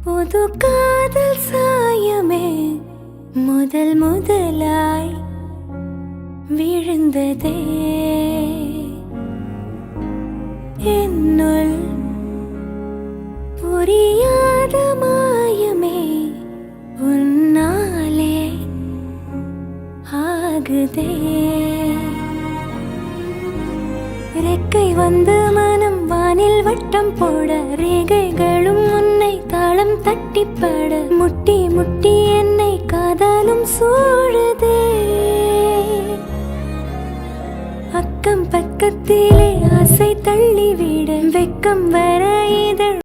புது காதல் சாயமே முதல் முதலாய் விழுந்ததே என்னுள் புரியாத மாயமே உன்னாலே ஆகுதே ரெக்கை வந்து மனம் வானில் வட்டம் போட ரேகைகளும் உன்னை தாளம் தட்டிப்பட முட்டி முட்டி என்னை காதலும் சூழுதே அக்கம் பக்கத்திலே ஆசை தள்ளிவிட வெக்கம் வர இதழ்